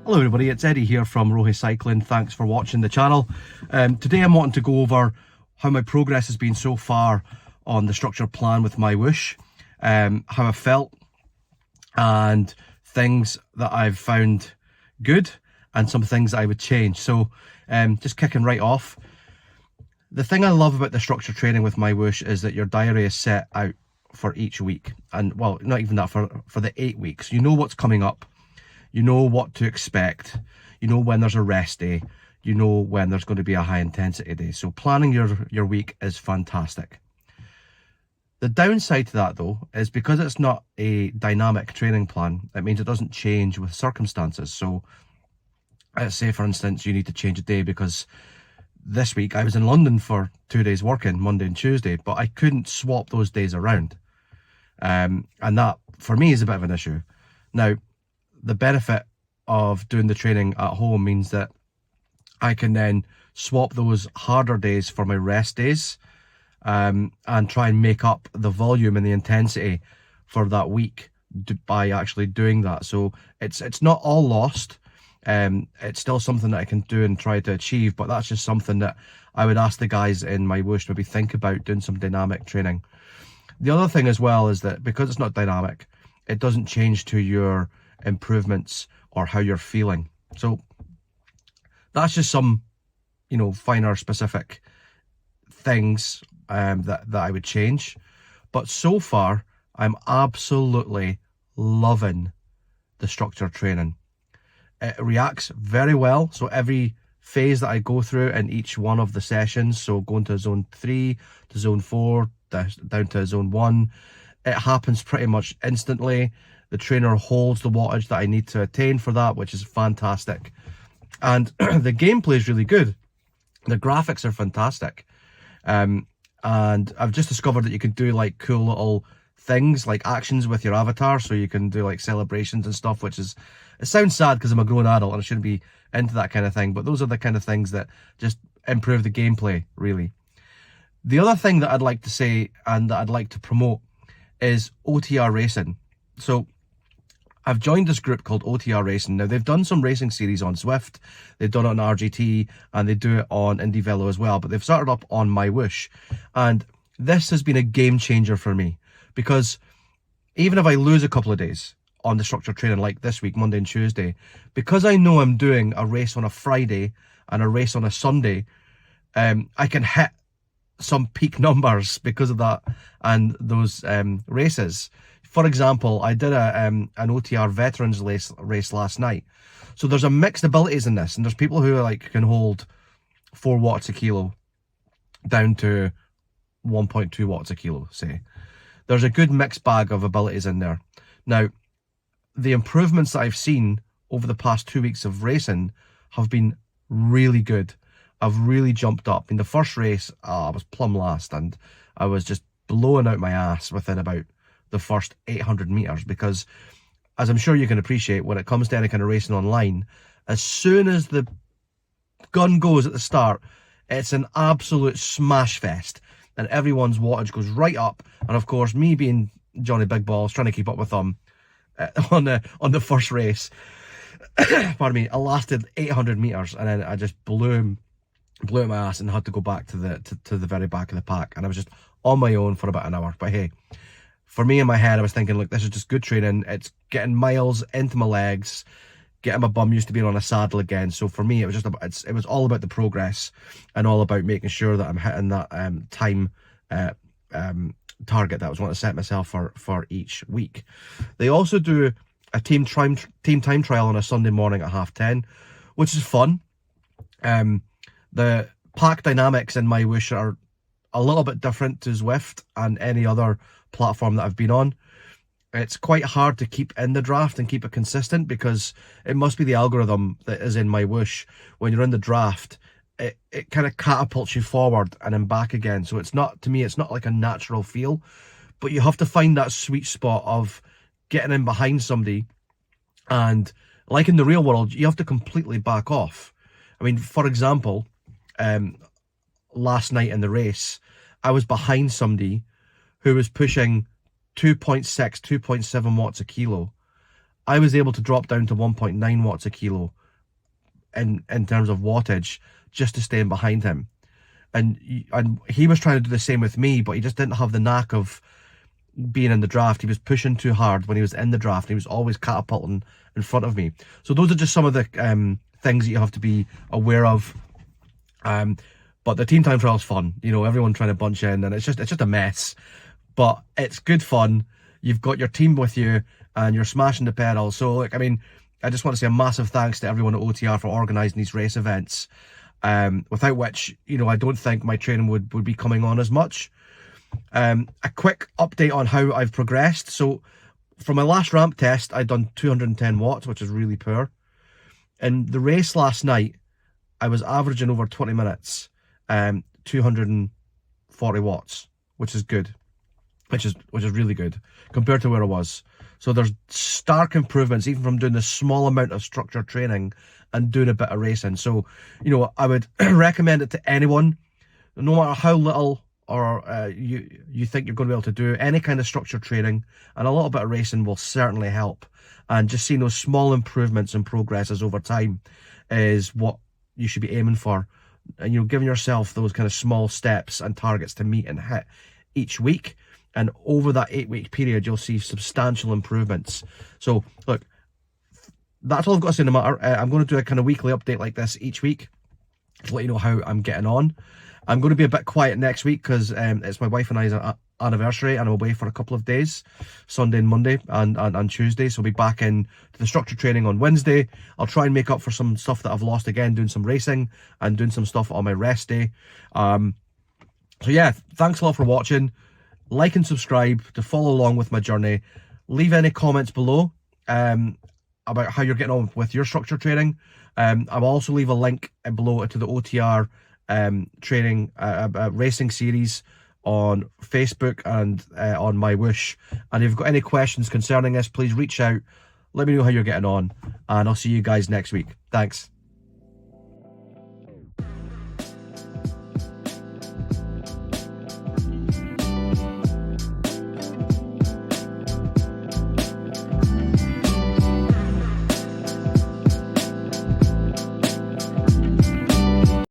Hello everybody, it's Eddie here from Rothai Cycling. Thanks for watching the channel. Today I'm wanting to go over how my progress has been so far on the structured plan with MyWhoosh, how I felt and things that I've found good and some things that I would change. So just kicking right off, the thing I love about the structured training with MyWhoosh is that your diary is set out for each week, and well, not even that, for the 8 weeks. You know what's coming up. You know what to expect. You know when there's a rest day. You know when there's going to be a high intensity day. So planning your week is fantastic. The downside to that though is because it's not a dynamic training plan, it means it doesn't change with circumstances. So let's say for instance you need to change a day because this week I was in London for 2 days working, Monday and Tuesday, but I couldn't swap those days around. And that for me is a bit of an issue. Now, the benefit of doing the training at home means that I can then swap those harder days for my rest days, and try and make up the volume and the intensity for that week by actually doing that. So it's not all lost. It's still something that I can do and try to achieve, but that's just something that I would ask the guys in MyWhoosh maybe think about doing some dynamic training. The other thing as well is that because it's not dynamic, it doesn't change to your improvements or how you're feeling. So that's just some, finer specific things that I would change. But so far, I'm absolutely loving the structured training. It reacts very well. So every phase that I go through in each one of the sessions, so going to zone 3 to zone 4 down to zone 1, it happens pretty much instantly. The trainer holds the wattage that I need to attain for that, which is fantastic. And the gameplay is really good. The graphics are fantastic. And I've just discovered that you can do like cool little things, like actions with your avatar. So you can do like celebrations and stuff, which is, it sounds sad because I'm a grown adult and I shouldn't be into that kind of thing. But those are the kind of things that just improve the gameplay, really. The other thing that I'd like to say and that I'd like to promote is OTR racing. So I've joined this group called OTR Racing. Now, they've done some racing series on Zwift, they've done it on RGT, and they do it on IndieVelo as well, but they've started up on MyWhoosh. And this has been a game changer for me, because even if I lose a couple of days on the structured training like this week, Monday and Tuesday, because I know I'm doing a race on a Friday and a race on a Sunday, I can hit some peak numbers because of that and those races. For example, I did an OTR veterans race last night. So there's a mixed abilities in this, and there's people who can hold 4 watts a kilo down to 1.2 watts a kilo, say. There's a good mixed bag of abilities in there. Now, the improvements that I've seen over the past 2 weeks of racing have been really good. I've really jumped up. In the first race, I was plumb last, and I was just blowing out my ass within about the first 800 meters, because as I'm sure you can appreciate, when it comes to any kind of racing online, as soon as the gun goes at the start, it's an absolute smash fest and everyone's wattage goes right up. And of course, me being Johnny Big Balls, trying to keep up with them on the first race, pardon me, I lasted 800 meters and then I just blew out my ass and had to go back to the very back of the pack, and I was just on my own for about an hour. But hey, for me in my head, I was thinking, look, this is just good training. It's getting miles into my legs, getting my bum used to being on a saddle again. So for me, it was just it was all about the progress and all about making sure that I'm hitting that time target that I was wanting to set myself for each week. They also do a team time trial on a Sunday morning at 10:30, which is fun. The pack dynamics in MyWhoosh are a little bit different to Zwift and any other platform that I've been on. It's quite hard to keep in the draft and keep it consistent, because it must be the algorithm that is in MyWhoosh. When you're in the draft, it kind of catapults you forward and then back again. So it's not, to me, it's not like a natural feel, but you have to find that sweet spot of getting in behind somebody, and like in the real world, you have to completely back off. I mean, for example, last night in the race, I was behind somebody who was pushing 2.6, 2.7 watts a kilo, I was able to drop down to 1.9 watts a kilo in terms of wattage just to stay in behind him. And he was trying to do the same with me, but he just didn't have the knack of being in the draft. He was pushing too hard when he was in the draft. He was always catapulting in front of me. So those are just some of the things that you have to be aware of. But the team time trial is fun. You know, everyone trying to bunch in, and it's just a mess. But it's good fun. You've got your team with you, and you're smashing the pedals. So, like, I mean, I just want to say a massive thanks to everyone at OTR for organising these race events. Without which, you know, I don't think my training would be coming on as much. A quick update on how I've progressed. So from my last ramp test, I'd done 210 watts, which is really poor. In the race last night, I was averaging over 20 minutes, 240 watts, which is good, which is really good compared to where I was. So there's stark improvements, even from doing a small amount of structured training and doing a bit of racing. So, you know, I would recommend it to anyone, no matter how little or you think you're going to be able to do. Any kind of structured training and a little bit of racing will certainly help. And just seeing those small improvements and progresses over time is what you should be aiming for. And, you know, giving yourself those kind of small steps and targets to meet and hit each week. And over that 8-week period, you'll see substantial improvements. So, look, that's all I've got to say no matter. I'm going to do a kind of weekly update like this each week to let you know how I'm getting on. I'm going to be a bit quiet next week because it's my wife and I's anniversary, and I'm away for a couple of days, Sunday and Monday and Tuesday. So I'll be back in to the structure training on Wednesday. I'll try and make up for some stuff that I've lost again, doing some racing and doing some stuff on my rest day. So yeah, thanks a lot for watching. Like and subscribe to follow along with my journey. Leave any comments below about how you're getting on with your structure training. I'll also leave a link below to the OTR training racing series on Facebook and on MyWhoosh. And if you've got any questions concerning this, please reach out. Let me know how you're getting on, and I'll see you guys next week. Thanks.